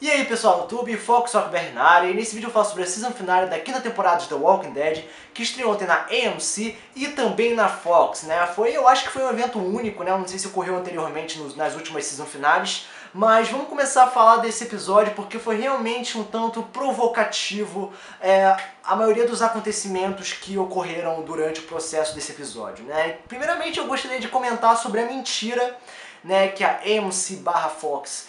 E aí pessoal do YouTube, Fox Rockberry na área, e nesse vídeo eu falo sobre a season finale da quinta temporada de The Walking Dead, que estreou ontem na AMC e também na Fox, né? Eu acho que foi um evento único, né? Não sei se ocorreu anteriormente nas últimas season finales, mas vamos começar a falar desse episódio porque foi realmente um tanto provocativo a maioria dos acontecimentos que ocorreram durante o processo desse episódio, né? Primeiramente eu gostaria de comentar sobre a mentira, né, que a AMC/Fox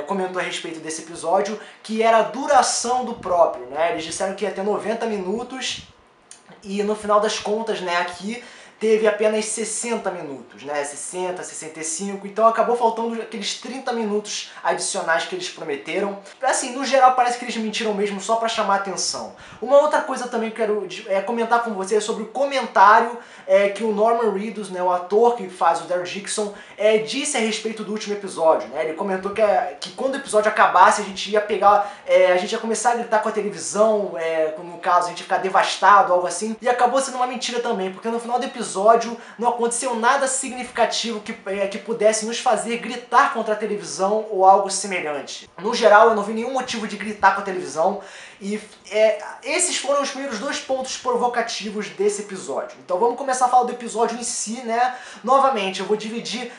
comentou a respeito desse episódio, que era a duração do próprio, né? Eles disseram que ia ter 90 minutos e no final das contas, né, aqui teve apenas 60 minutos, né? 60, 65, então acabou faltando aqueles 30 minutos adicionais que eles prometeram. Assim, no geral parece que eles mentiram mesmo só pra chamar atenção. Uma outra coisa também que eu quero comentar com vocês sobre o comentário que o Norman Reedus, né, o ator que faz o Daryl Dixon, disse a respeito do último episódio, né? Ele comentou que quando o episódio acabasse a gente ia pegar, a gente ia começar a gritar com a televisão, no caso a gente ia ficar devastado, algo assim, e acabou sendo uma mentira também, porque no final do episódio não aconteceu nada significativo que pudesse nos fazer gritar contra a televisão ou algo semelhante. No geral, eu não vi nenhum motivo de gritar com a televisão e esses foram os primeiros dois pontos provocativos desse episódio. Então vamos começar a falar do episódio em si, né? Novamente, eu vou dividir,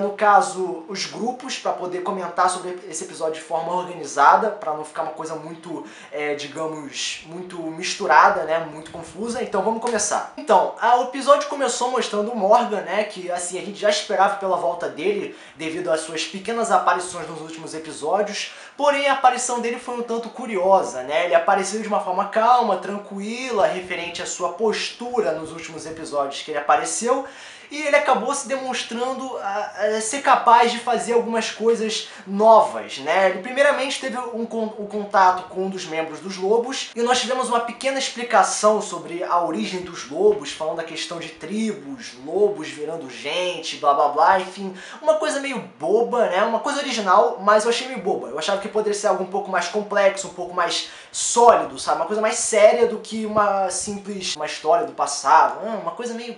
no caso, os grupos para poder comentar sobre esse episódio de forma organizada, para não ficar uma coisa muito, digamos, muito misturada, né? Muito confusa. Então vamos começar. Então, o episódio começou mostrando o Morgan, né, que assim, a gente já esperava pela volta dele, devido às suas pequenas aparições nos últimos episódios, porém a aparição dele foi um tanto curiosa, né, ele apareceu de uma forma calma, tranquila, referente à sua postura nos últimos episódios que ele apareceu, e ele acabou se demonstrando ser capaz de fazer algumas coisas novas, né? Ele primeiramente teve um contato com um dos membros dos lobos, e nós tivemos uma pequena explicação sobre a origem dos lobos, falando da questão de tribos, lobos virando gente, blá blá blá, enfim, uma coisa meio boba, né? Uma coisa original, mas eu achei meio boba. Eu achava que poderia ser algo um pouco mais complexo, um pouco mais sólido, sabe? Uma coisa mais séria do que uma história do passado, uma coisa meio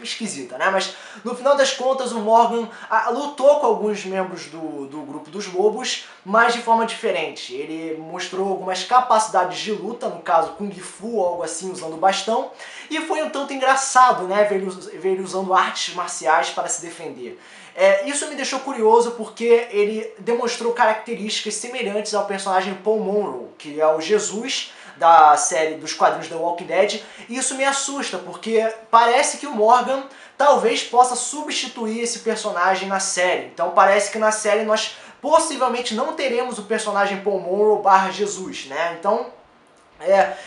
esquisita, né? Mas no final das contas o Morgan lutou com alguns membros do grupo dos lobos, mas de forma diferente. Ele mostrou algumas capacidades de luta, no caso Kung Fu ou algo assim, usando bastão, e foi um tanto engraçado, né, ver ele usando artes marciais para se defender. Isso me deixou curioso porque ele demonstrou características semelhantes ao personagem Paul Monroe, que é o Jesus da série dos quadrinhos The Walking Dead, e isso me assusta, porque parece que o Morgan talvez possa substituir esse personagem na série. Então parece que na série nós possivelmente não teremos o personagem Paul Monroe/Jesus, né? Então,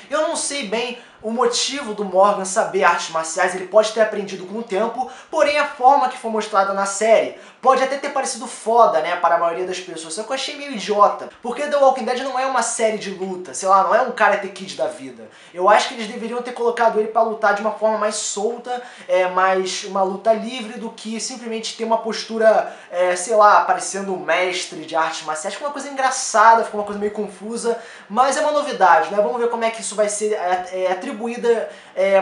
eu não sei bem o motivo do Morgan saber artes marciais, ele pode ter aprendido com o tempo, porém a forma que foi mostrada na série pode até ter parecido foda, né, para a maioria das pessoas, só que eu achei meio idiota, porque The Walking Dead não é uma série de luta, sei lá, não é um Karate Kid da vida. Eu acho que eles deveriam ter colocado ele para lutar de uma forma mais solta, mais uma luta livre do que simplesmente ter uma postura, sei lá, parecendo um mestre de artes marciais. Ficou uma coisa engraçada, ficou uma coisa meio confusa, mas é uma novidade, né, vamos ver como é que isso vai ser atribuída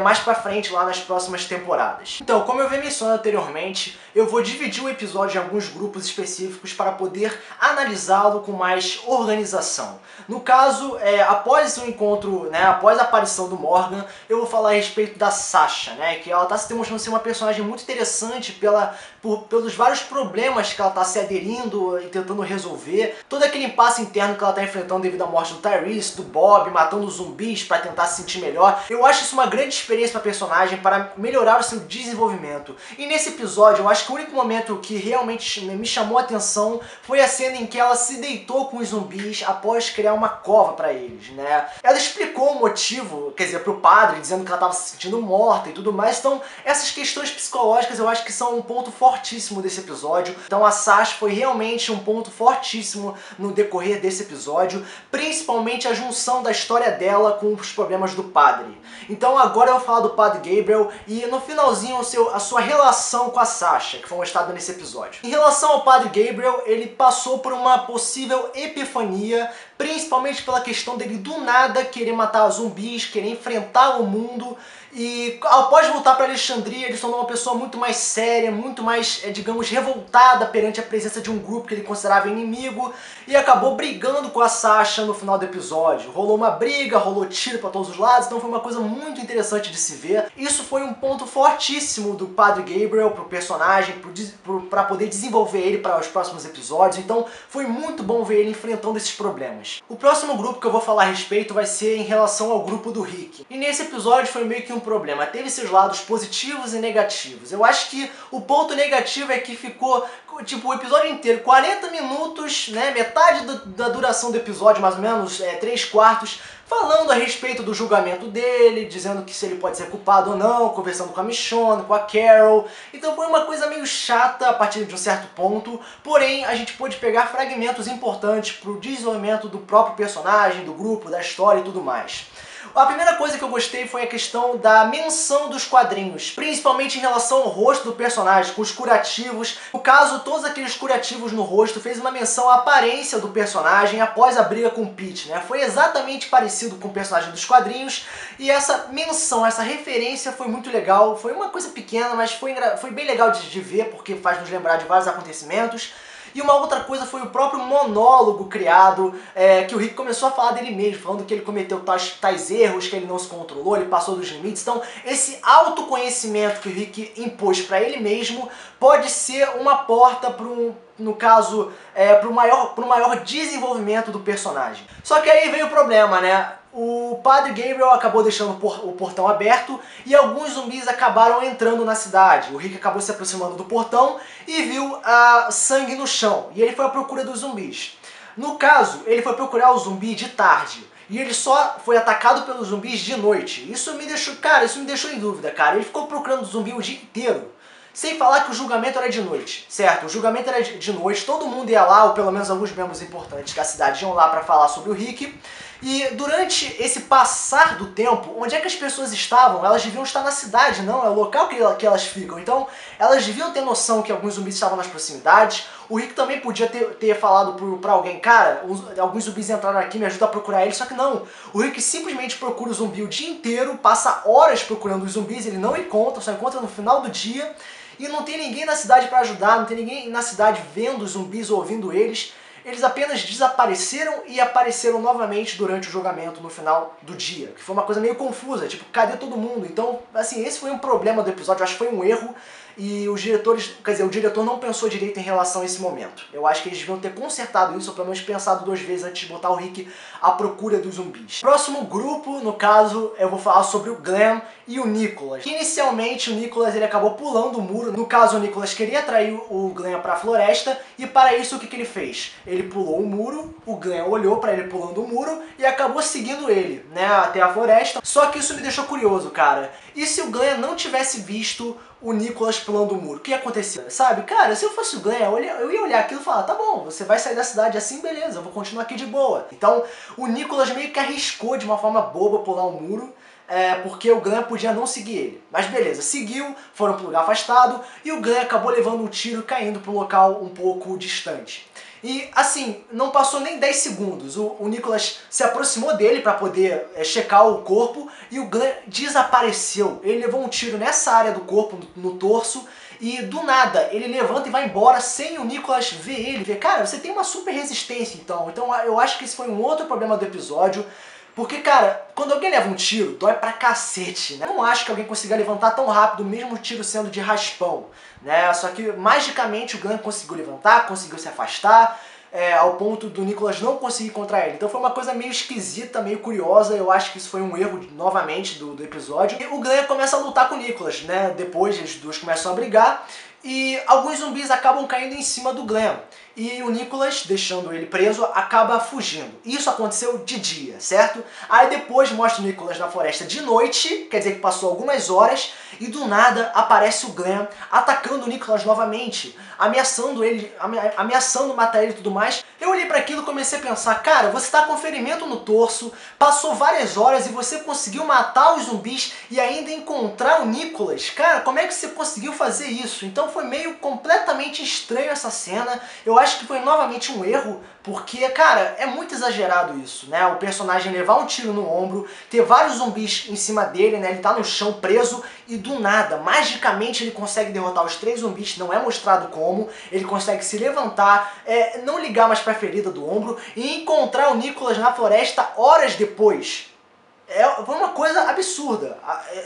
mais pra frente lá nas próximas temporadas. Então, como eu mencionado anteriormente, eu vou dividir o episódio em alguns grupos específicos para poder analisá-lo com mais organização. No caso, após o encontro, né, após a aparição do Morgan, eu vou falar a respeito da Sasha, né, que ela está se demonstrando ser uma personagem muito interessante pelos vários problemas que ela está se aderindo e tentando resolver, todo aquele impasse interno que ela está enfrentando devido à morte do Tyrese, do Bob, matando zumbis para tentar se sentir melhor. Eu acho isso uma grande experiência para a personagem, para melhorar o seu desenvolvimento. E nesse episódio, eu acho que o único momento que realmente me chamou a atenção foi a cena em que ela se deitou com os zumbis após criar uma cova para eles, né? Ela explicou o motivo, quer dizer, pro padre, dizendo que ela estava se sentindo morta e tudo mais. Então, essas questões psicológicas eu acho que são um ponto fortíssimo desse episódio. Então a Sasha foi realmente um ponto fortíssimo no decorrer desse episódio, principalmente a junção da história dela com os problemas do padre. Então agora eu vou falar do Padre Gabriel e no finalzinho a sua relação com a Sasha, que foi mostrada nesse episódio. Em relação ao Padre Gabriel, ele passou por uma possível epifania, principalmente pela questão dele do nada querer matar zumbis, querer enfrentar o mundo. E após voltar para Alexandria, ele se tornou uma pessoa muito mais séria, muito mais mais, digamos, revoltada perante a presença de um grupo que ele considerava inimigo e acabou brigando com a Sasha no final do episódio. Rolou uma briga, rolou tiro pra todos os lados, então foi uma coisa muito interessante de se ver. Isso foi um ponto fortíssimo do Padre Gabriel pro personagem, pra poder desenvolver ele para os próximos episódios, então foi muito bom ver ele enfrentando esses problemas. O próximo grupo que eu vou falar a respeito vai ser em relação ao grupo do Rick. E nesse episódio foi meio que um problema, teve seus lados positivos e negativos. Eu acho que o ponto negativo é que ficou, tipo, o episódio inteiro, 40 minutos, né, metade da duração do episódio, mais ou menos, 3/4, falando a respeito do julgamento dele, dizendo que se ele pode ser culpado ou não, conversando com a Michonne, com a Carol. Então foi uma coisa meio chata a partir de um certo ponto, porém a gente pôde pegar fragmentos importantes pro desenvolvimento do próprio personagem, do grupo, da história e tudo mais. A primeira coisa que eu gostei foi a questão da menção dos quadrinhos, principalmente em relação ao rosto do personagem, com os curativos. No caso, todos aqueles curativos no rosto fez uma menção à aparência do personagem após a briga com o Pete, né? Foi exatamente parecido com o personagem dos quadrinhos, e essa menção, essa referência foi muito legal. Foi uma coisa pequena, mas foi bem legal de ver, porque faz nos lembrar de vários acontecimentos. E uma outra coisa foi o próprio monólogo criado, que o Rick começou a falar dele mesmo, falando que ele cometeu tais erros, que ele não se controlou, ele passou dos limites. Então, esse autoconhecimento que o Rick impôs para ele mesmo pode ser uma porta para no caso, para o maior desenvolvimento do personagem. Só que aí veio o problema, né? O Padre Gabriel acabou deixando o portão aberto e alguns zumbis acabaram entrando na cidade. O Rick acabou se aproximando do portão e viu sangue no chão. E ele foi à procura dos zumbis. No caso, ele foi procurar o zumbi de tarde. E ele só foi atacado pelos zumbis de noite. Isso me deixou em dúvida, cara. Ele ficou procurando o zumbi o dia inteiro. Sem falar que o julgamento era de noite, certo? O julgamento era de noite, todo mundo ia lá, ou pelo menos alguns membros importantes da cidade iam lá para falar sobre o Rick. E durante esse passar do tempo, onde é que as pessoas estavam? Elas deviam estar na cidade, não? É o local que elas ficam. Então, elas deviam ter noção que alguns zumbis estavam nas proximidades. O Rick também podia ter falado pra alguém, cara, alguns zumbis entraram aqui, me ajuda a procurar eles. Só que não. O Rick simplesmente procura o zumbi o dia inteiro, passa horas procurando os zumbis, ele não encontra, só encontra no final do dia. E não tem ninguém na cidade para ajudar, não tem ninguém na cidade vendo os zumbis ou ouvindo eles. Eles apenas desapareceram e apareceram novamente durante o julgamento no final do dia. Que foi uma coisa meio confusa, tipo, cadê todo mundo? Então, assim, esse foi um problema do episódio, eu acho que foi um erro. E os diretores, quer dizer, o diretor não pensou direito em relação a esse momento. Eu acho que eles deviam ter consertado isso, ou pelo menos pensado 2 vezes antes de botar o Rick à procura dos zumbis. Próximo grupo, no caso, eu vou falar sobre o Glenn e o Nicholas. Inicialmente, o Nicholas ele acabou pulando o muro. No caso, o Nicholas queria atrair o Glenn para a floresta, e para isso o que ele fez? Ele pulou o muro, o Glenn olhou para ele pulando o muro e acabou seguindo ele, né, até a floresta. Só que isso me deixou curioso, cara. E se o Glenn não tivesse visto o Nicholas pulando o muro, o que acontecia? Sabe, cara, se eu fosse o Glenn, eu ia olhar aquilo e falar, tá bom, você vai sair da cidade assim, beleza, eu vou continuar aqui de boa. Então, o Nicholas meio que arriscou de uma forma boba pular o muro, porque o Glenn podia não seguir ele. Mas beleza, seguiu, foram para um lugar afastado, e o Glenn acabou levando um tiro caindo para um local um pouco distante. E assim, não passou nem 10 segundos, o Nicholas se aproximou dele para poder checar o corpo e o Glenn desapareceu. Ele levou um tiro nessa área do corpo, no torso, e do nada ele levanta e vai embora sem o Nicholas ver ele. Cara, você tem uma super resistência então eu acho que esse foi um outro problema do episódio. Porque, cara, quando alguém leva um tiro, dói pra cacete, né? Eu não acho que alguém consiga levantar tão rápido, mesmo o tiro sendo de raspão, né? Só que, magicamente, o Glenn conseguiu levantar, conseguiu se afastar, ao ponto do Nicholas não conseguir encontrar ele. Então foi uma coisa meio esquisita, meio curiosa. Eu acho que isso foi um erro, novamente, do episódio. E o Glenn começa a lutar com o Nicholas, né? Depois, os dois começam a brigar. E alguns zumbis acabam caindo em cima do Glenn. E o Nicholas, deixando ele preso, acaba fugindo. Isso aconteceu de dia, certo? Aí depois mostra o Nicholas na floresta de noite, quer dizer que passou algumas horas, e do nada aparece o Glenn atacando o Nicholas novamente, ameaçando ele, ameaçando matar ele e tudo mais. Eu olhei para aquilo e comecei a pensar, cara, você tá com ferimento no torso, passou várias horas e você conseguiu matar os zumbis e ainda encontrar o Nicholas. Cara, como é que você conseguiu fazer isso? Então foi meio completamente estranho essa cena. Eu acho que foi novamente um erro, porque, cara, é muito exagerado isso, né? O personagem levar um tiro no ombro, ter vários zumbis em cima dele, né? Ele tá no chão preso e do nada, magicamente ele consegue derrotar os 3 zumbis, não é mostrado como, ele consegue se levantar, não ligar mais pra ferida do ombro e encontrar o Nicholas na floresta horas depois. Foi uma coisa absurda,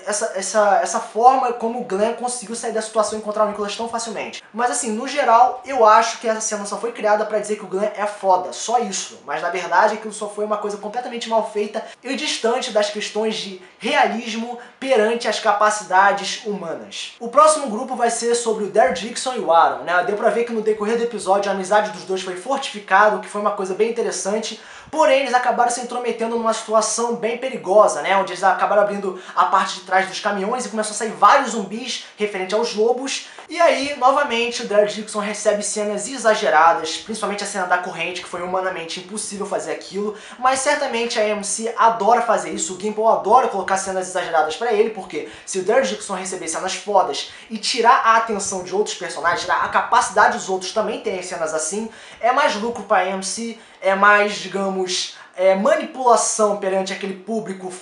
essa forma como o Glenn conseguiu sair da situação e encontrar o Nicholas tão facilmente. Mas assim, no geral, eu acho que essa cena só foi criada pra dizer que o Glenn é foda, só isso. Mas na verdade aquilo só foi uma coisa completamente mal feita e distante das questões de realismo perante as capacidades humanas. O próximo grupo vai ser sobre o Daryl Dixon e o Aaron, né? Deu pra ver que no decorrer do episódio a amizade dos dois foi fortificada, o que foi uma coisa bem interessante. Porém, eles acabaram se intrometendo numa situação bem perigosa, né? Onde eles acabaram abrindo a parte de trás dos caminhões e começou a sair vários zumbis referente aos lobos. E aí, novamente, o Daryl Dixon recebe cenas exageradas, principalmente a cena da corrente, que foi humanamente impossível fazer aquilo. Mas certamente a AMC adora fazer isso, o Gimple adora colocar cenas exageradas pra ele, porque se o Daryl Dixon receber cenas fodas e tirar a atenção de outros personagens, tirar a capacidade dos outros também terem cenas assim, é mais lucro pra AMC, é mais, digamos, manipulação perante aquele público,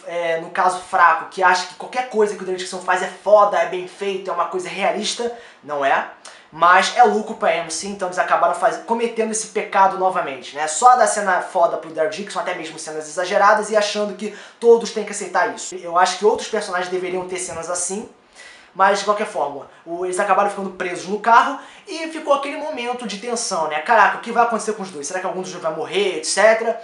no caso fraco, que acha que qualquer coisa que o Daryl Dixon faz é foda, é bem feito, é uma coisa realista. Não é. Mas é lucro pra AMC, então eles acabaram cometendo esse pecado novamente, né? Só dar cena foda pro Daryl Dixon, até mesmo cenas exageradas, e achando que todos têm que aceitar isso. Eu acho que outros personagens deveriam ter cenas assim, mas de qualquer forma, eles acabaram ficando presos no carro e ficou aquele momento de tensão, né? Caraca, o que vai acontecer com os dois? Será que algum dos dois vai morrer, etc.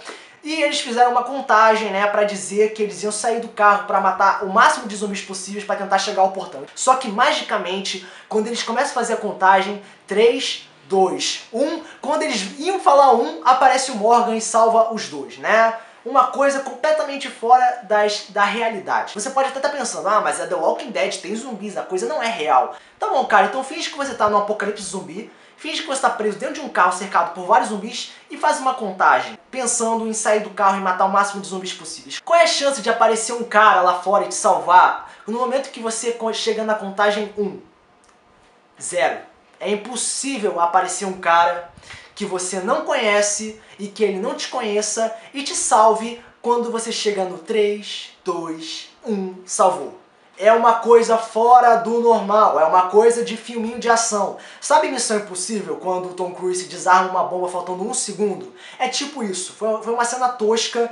E eles fizeram uma contagem, né, pra dizer que eles iam sair do carro pra matar o máximo de zumbis possíveis pra tentar chegar ao portão. Só que magicamente, quando eles começam a fazer a contagem, 3, 2, 1, quando eles iam falar 1, aparece o Morgan e salva os dois, né? Uma coisa completamente fora da realidade. Você pode até estar pensando, ah, mas é The Walking Dead, tem zumbis, a coisa não é real. Tá bom, cara, então finge que você tá num apocalipse zumbi, finge que você tá preso dentro de um carro cercado por vários zumbis e faz uma contagem, pensando em sair do carro e matar o máximo de zumbis possíveis. Qual é a chance de aparecer um cara lá fora e te salvar no momento que você chega na contagem 1? 0. É impossível aparecer um cara que você não conhece e que ele não te conheça e te salve quando você chega no 3, 2, 1, salvou. É uma coisa fora do normal, é uma coisa de filminho de ação. Sabe Missão Impossível, quando o Tom Cruise desarma uma bomba faltando 1 segundo? É tipo isso, foi uma cena tosca,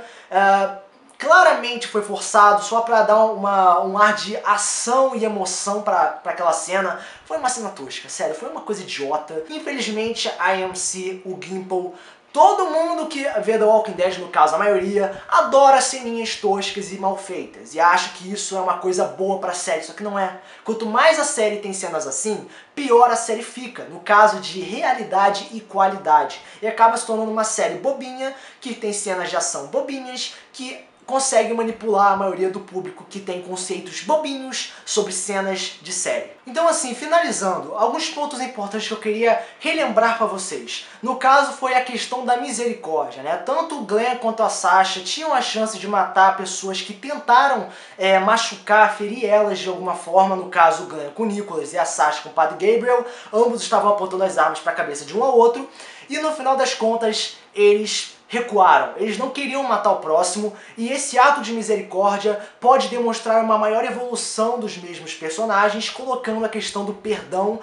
claramente foi forçado só pra dar um ar de ação e emoção pra aquela cena. Foi uma cena tosca, sério, foi uma coisa idiota. Infelizmente a AMC, o Gimple, todo mundo que vê The Walking Dead, no caso a maioria, adora ceninhas toscas e mal feitas e acha que isso é uma coisa boa pra série, só que não é. Quanto mais a série tem cenas assim, pior a série fica, no caso de realidade e qualidade. E acaba se tornando uma série bobinha, que tem cenas de ação bobinhas, que consegue manipular a maioria do público que tem conceitos bobinhos sobre cenas de série. Então assim, finalizando, alguns pontos importantes que eu queria relembrar para vocês. No caso foi a questão da misericórdia, né? Tanto o Glenn quanto a Sasha tinham a chance de matar pessoas que tentaram machucar, ferir elas de alguma forma, no caso o Glenn com o Nicholas e a Sasha com o Padre Gabriel, ambos estavam apontando as armas para a cabeça de um ao outro, e no final das contas eles recuaram, eles não queriam matar o próximo, e esse ato de misericórdia pode demonstrar uma maior evolução dos mesmos personagens, colocando a questão do perdão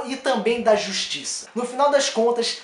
e também da justiça. No final das contas,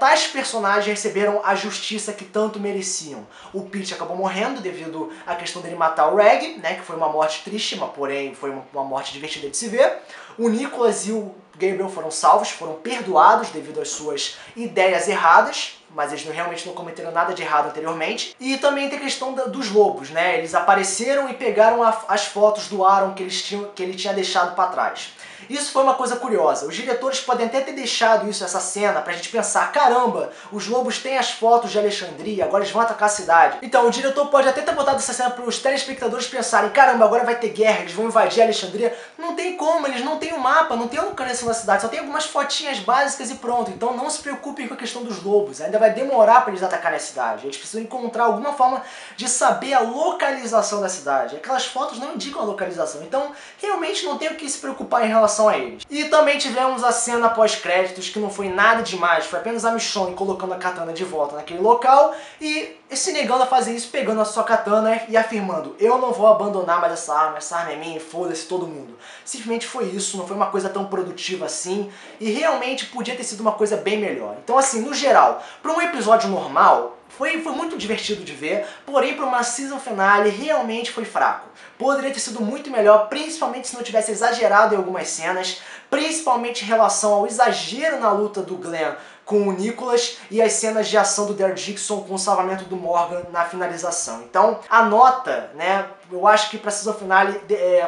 tais personagens receberam a justiça que tanto mereciam. O Pete acabou morrendo devido à questão dele matar o Reg, né, que foi uma morte triste, mas porém foi uma morte divertida de se ver. O Nicholas e o Gabriel foram salvos, foram perdoados devido às suas ideias erradas, mas eles realmente não cometeram nada de errado anteriormente. E também tem a questão dos lobos, né? Eles apareceram e pegaram as fotos do Aaron que ele tinha deixado para trás. Isso foi uma coisa curiosa. Os diretores podem até ter deixado essa cena pra gente pensar, caramba, os lobos têm as fotos de Alexandria, agora eles vão atacar a cidade. Então o diretor pode até ter botado essa cena para os telespectadores pensarem, caramba, agora vai ter guerra, eles vão invadir Alexandria. Não tem como, eles não têm um mapa, não tem a localização da cidade, só tem algumas fotinhas básicas e pronto. Então não se preocupem com a questão dos lobos, ainda vai demorar para eles atacarem a cidade. Eles precisam encontrar alguma forma de saber a localização da cidade. Aquelas fotos não indicam a localização, então realmente não tem o que se preocupar em relação relação a eles. E também tivemos a cena pós-créditos, que não foi nada demais, foi apenas a Michonne colocando a katana de volta naquele local e se negando a fazer isso, pegando a sua katana e afirmando: eu não vou abandonar mais essa arma é minha, foda-se todo mundo. Simplesmente foi isso, não foi uma coisa tão produtiva assim, e realmente podia ter sido uma coisa bem melhor. Então assim, no geral, para um episódio normal, foi muito divertido de ver, porém para uma season finale realmente foi fraco. Poderia ter sido muito melhor, principalmente se não tivesse exagerado em algumas cenas, principalmente em relação ao exagero na luta do Glenn com o Nicholas e as cenas de ação do Daryl Dixon com o salvamento do Morgan na finalização. Então, a nota, né, eu acho que para a season finale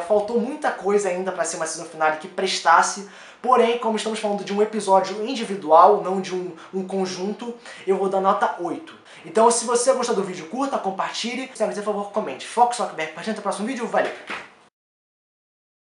faltou muita coisa ainda para ser uma season finale que prestasse. Porém, como estamos falando de um episódio individual, não de um conjunto, eu vou dar nota 8. Então, se você gostou do vídeo, curta, compartilhe. Se não quiser, por favor, comente. Foco, Socberg. Até o próximo vídeo. Valeu!